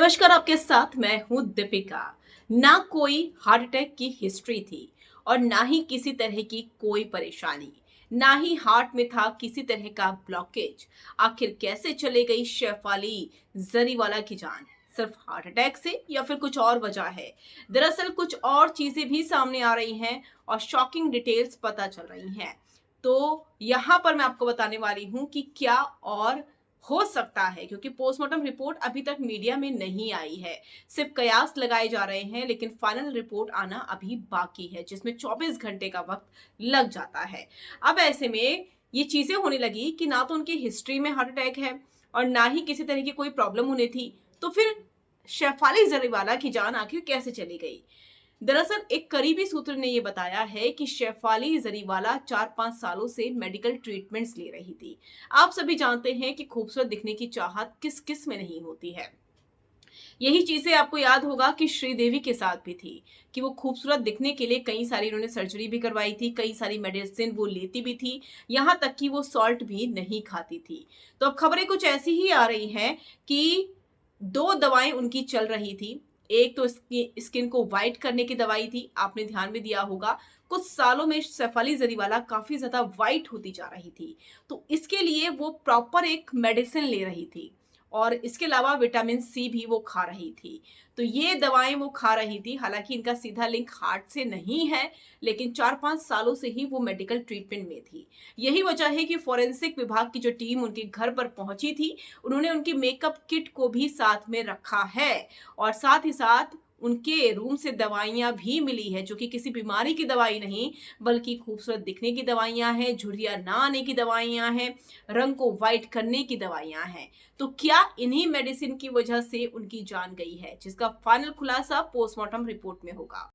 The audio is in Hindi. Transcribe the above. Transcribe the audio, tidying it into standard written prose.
नमस्कार, आपके साथ मैं हूं दीपिका। ना कोई हार्ट अटैक की हिस्ट्री थी और ना ही किसी तरह की कोई परेशानी, ना ही हार्ट में था किसी तरह का ब्लॉकेज। आखिर कैसे चले गई शेफाली जरीवाला की जान? सिर्फ हार्ट अटैक से या फिर कुछ और वजह है? दरअसल कुछ और चीजें भी सामने आ रही हैं और शॉकिंग डिटेल्स पता चल रही हैं। तो यहाँ पर मैं आपको बताने वाली हूँ कि क्या और हो सकता है, क्योंकि पोस्टमार्टम रिपोर्ट अभी तक मीडिया में नहीं आई है। सिर्फ कयास लगाए जा रहे हैं, लेकिन फाइनल रिपोर्ट आना अभी बाकी है, जिसमें 24 घंटे का वक्त लग जाता है। अब ऐसे में ये चीजें होने लगी कि ना तो उनकी हिस्ट्री में हार्ट अटैक है और ना ही किसी तरह की कोई प्रॉब्लम होनी थी। तो फिर शेफाली जरीवाला की जान आखिर कैसे चली गई? दरअसल एक करीबी सूत्र ने यह बताया है कि शेफाली जरीवाला 4-5 सालों से मेडिकल ट्रीटमेंट्स ले रही थी। आप सभी जानते हैं कि खूबसूरत दिखने की चाहत किस किस में नहीं होती है। यही चीजें आपको याद होगा कि श्रीदेवी के साथ भी थी कि वो खूबसूरत दिखने के लिए कई सारी उन्होंने सर्जरी भी करवाई थी, कई सारी मेडिसिन वो लेती भी थी, यहाँ तक कि वो सॉल्ट भी नहीं खाती थी। तो अब खबरें कुछ ऐसी ही आ रही हैं कि 2 दवाएँ उनकी चल रही थी। एक तो इसकी स्किन को व्हाइट करने की दवाई थी, आपने ध्यान में दिया होगा। कुछ सालों में शेफाली जरीवाला काफ़ी ज़्यादा व्हाइट होती जा रही थी। तो इसके लिए वो प्रॉपर एक मेडिसिन ले रही थी और इसके अलावा विटामिन सी भी वो खा रही थी। तो ये दवाएँ वो खा रही थी, हालाँकि इनका सीधा लिंक हार्ट से नहीं है, लेकिन 4-5 सालों से ही वो मेडिकल ट्रीटमेंट में थी। यही वजह है कि फोरेंसिक विभाग की जो टीम उनके घर पर पहुंची थी, उन्होंने उनकी मेकअप किट को भी साथ में रखा है और साथ ही साथ उनके रूम से दवाइयाँ भी मिली है, जो कि किसी बीमारी की दवाई नहीं, बल्कि खूबसूरत दिखने की दवाइयाँ हैं, झुर्रियाँ ना आने की दवाइयाँ हैं, रंग को व्हाइट करने की दवाइयाँ हैं। तो क्या इन्हीं मेडिसिन की वजह से उनकी जान गई है, जिसका फाइनल खुलासा पोस्टमार्टम रिपोर्ट में होगा।